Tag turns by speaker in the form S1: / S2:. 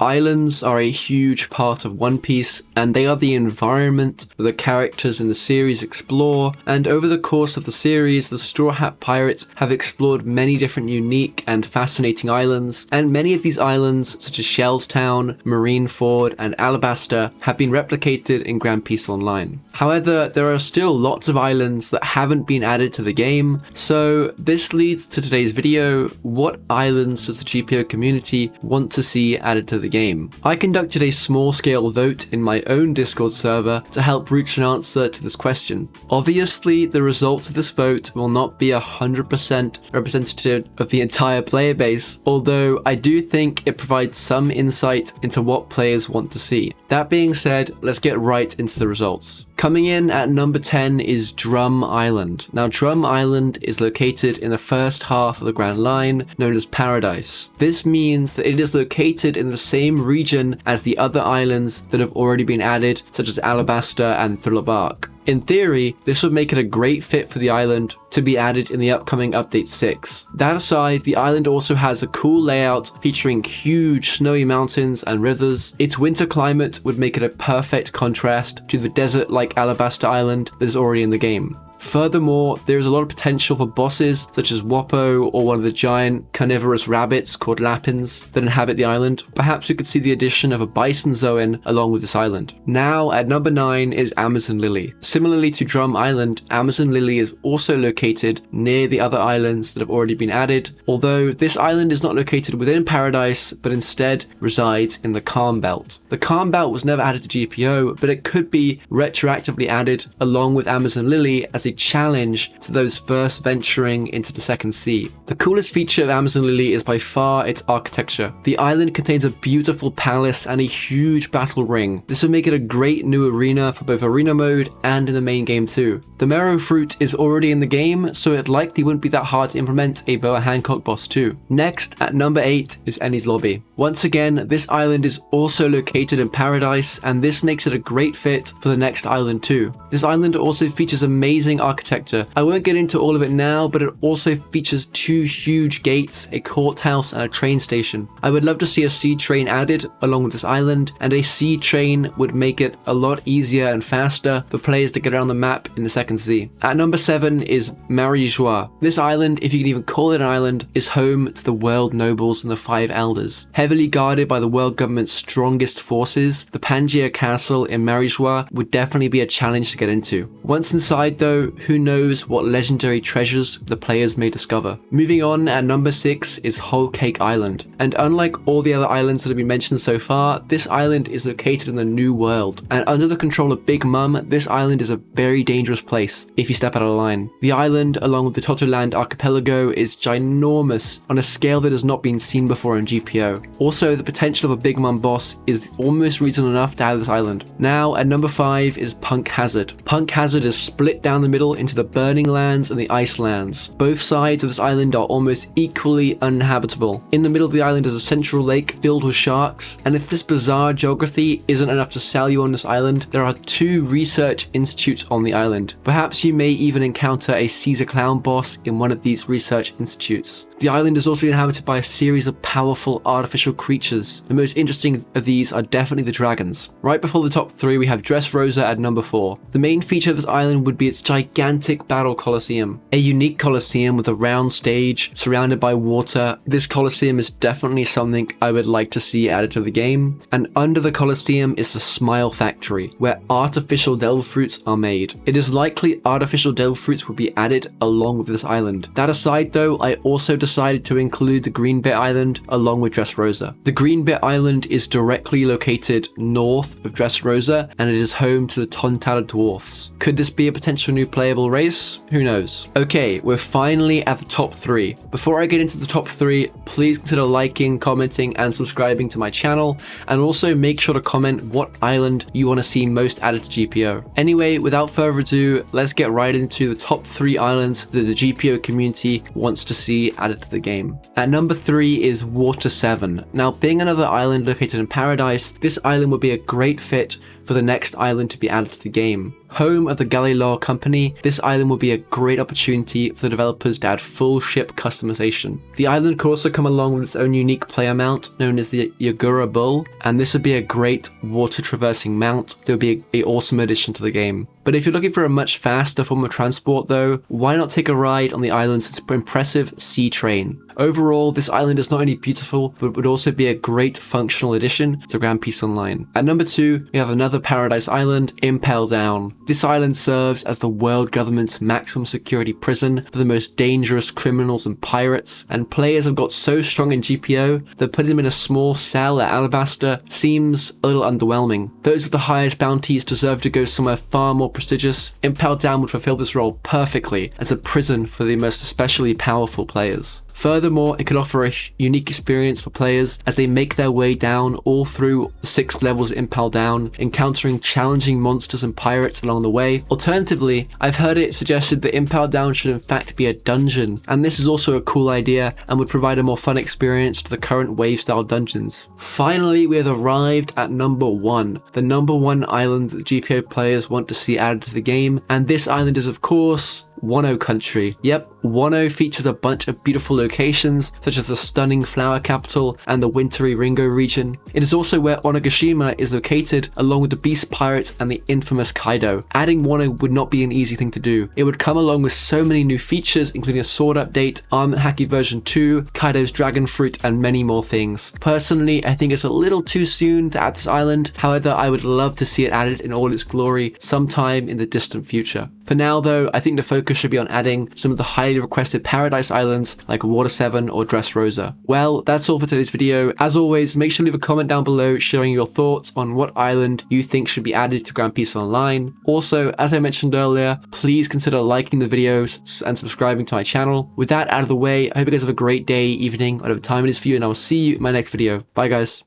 S1: Islands are a huge part of One Piece, and they are the environment that the characters in the series explore, and over the course of the series, the Straw Hat Pirates have explored many different unique and fascinating islands, and many of these islands, such as Shellstown, Marineford, and Alabasta, have been replicated in Grand Peace Online. However, there are still lots of islands that haven't been added to the game, so this leads to today's video: what islands does the GPO community want to see added to the game? I conducted a small-scale vote in my own Discord server to help reach an answer to this question. Obviously, the results of this vote will not be 100% representative of the entire player base, although I do think it provides some insight into what players want to see. That being said, let's get right into the results. Coming in at number 10 is Drum Island. Now, Drum Island is located in the first half of the Grand Line, known as Paradise. This means that it is located in the same region as the other islands that have already been added, such as Alabasta and Thriller Bark. In theory, this would make it a great fit for the island to be added in the upcoming Update 6. That aside, the island also has a cool layout featuring huge snowy mountains and rivers. Its winter climate would make it a perfect contrast to the desert-like Alabasta Island that is already in the game. Furthermore, there is a lot of potential for bosses such as Wappo or one of the giant carnivorous rabbits called Lapins that inhabit the island. Perhaps we could see the addition of a bison zoan along with this island. Now at number 9 is Amazon Lily. Similarly to Drum Island, Amazon Lily is also located near the other islands that have already been added, although this island is not located within Paradise but instead resides in the Calm Belt. The Calm Belt was never added to GPO, but it could be retroactively added along with Amazon Lily as a challenge to those first venturing into the Second Sea. The coolest feature of Amazon Lily is by far its architecture. The island contains a beautiful palace and a huge battle ring. This would make it a great new arena for both arena mode and in the main game too. The Marrow Fruit is already in the game, so it likely wouldn't be that hard to implement a Boa Hancock boss too. Next, at number 8 is Enies Lobby. Once again, this island is also located in Paradise, and this makes it a great fit for the next island too. This island also features amazing architecture. I won't get into all of it now, but it also features 2 huge gates, a courthouse, and a train station. I would love to see a sea train added along with this island, and a sea train would make it a lot easier and faster for players to get around the map in the Second Sea. At number 7 is Marie-Joie. This island, if you can even call it an island, is home to the World Nobles and the 5 Elders. Heavily guarded by the world government's strongest forces, the Pangaea Castle in Marie-Joie would definitely be a challenge to get into. Once inside though, who knows what legendary treasures the players may discover. Moving on, at number 6 is Whole Cake Island. And unlike all the other islands that have been mentioned so far, this island is located in the New World. And under the control of Big Mum, this island is a very dangerous place if you step out of line. The island, along with the Totoland archipelago, is ginormous on a scale that has not been seen before in GPO. Also, the potential of a Big Mum boss is almost reason enough to add this island. Now, at number 5 is Punk Hazard. Punk Hazard is split down the middle into the Burning Lands and the Ice Lands. Both sides of this island are almost equally uninhabitable. In the middle of the island is a central lake filled with sharks, and if this bizarre geography isn't enough to sell you on this island, there are 2 research institutes on the island. Perhaps you may even encounter a Caesar Clown boss in one of these research institutes. The island is also inhabited by a series of powerful artificial creatures. The most interesting of these are definitely the dragons. Right before the top 3 we have Dressrosa at number 4. The main feature of this island would be its gigantic battle coliseum. A unique coliseum with a round stage surrounded by water. This coliseum is definitely something I would like to see added to the game. And under the coliseum is the Smile Factory, where artificial devil fruits are made. It is likely artificial devil fruits will be added along with this island. That aside though, I also decided to include the Green Bit Island along with Dressrosa. The Green Bit Island is directly located north of Dressrosa, and it is home to the Tontala Dwarfs. Could this be a potential new playable race? Who knows? Okay, we're finally at the top 3. Before I get into the top 3, please consider liking, commenting, and subscribing to my channel, and also make sure to comment what island you want to see most added to GPO. Anyway, without further ado, let's get right into the top 3 islands that the GPO community wants to see added to the game. At number 3 is Water 7. Now, being another island located in Paradise, this island would be a great fit for the next island to be added to the game. Home of the Galileo company, this island will be a great opportunity for the developers to add full ship customization. The island could also come along with its own unique player mount known as the Yagura Bull, and this would be a great water traversing mount that would be an awesome addition to the game. But if you're looking for a much faster form of transport though, why not take a ride on the island's impressive sea train? Overall, this island is not only beautiful, but would also be a great functional addition to Grand Peace Online. At number 2, we have another paradise island, Impel Down. This island serves as the world government's maximum security prison for the most dangerous criminals and pirates, and players have got so strong in GPO that putting them in a small cell at Alabaster seems a little underwhelming. Those with the highest bounties deserve to go somewhere far more prestigious. Impel Down would fulfill this role perfectly as a prison for the most especially powerful players. Furthermore, it could offer a unique experience for players as they make their way down all through the 6 levels of Impel Down, encountering challenging monsters and pirates along the way. Alternatively, I've heard it suggested that Impel Down should in fact be a dungeon, and this is also a cool idea and would provide a more fun experience to the current wave-style dungeons. Finally, we have arrived at number 1, the number 1 island that GPO players want to see added to the game, and this island is of course Wano country. Yep, Wano features a bunch of beautiful locations such as the stunning flower capital and the wintry Ringo region. It is also where Onigashima is located, along with the beast pirates and the infamous Kaido. Adding Wano would not be an easy thing to do. It would come along with so many new features, including a sword update, Armament Haki version 2, Kaido's dragon fruit, and many more things. Personally, I think it's a little too soon to add this island. However, I would love to see it added in all its glory sometime in the distant future. For now though, I think the focus should be on adding some of the highly requested paradise islands like Water 7 or Dressrosa. Well, that's all for today's video. As always, make sure to leave a comment down below sharing your thoughts on what island you think should be added to Grand Peace Online. Also, as I mentioned earlier, please consider liking the videos and subscribing to my channel. With that out of the way, I hope you guys have a great day, evening, whatever time it is for you, and I will see you in my next video. Bye guys.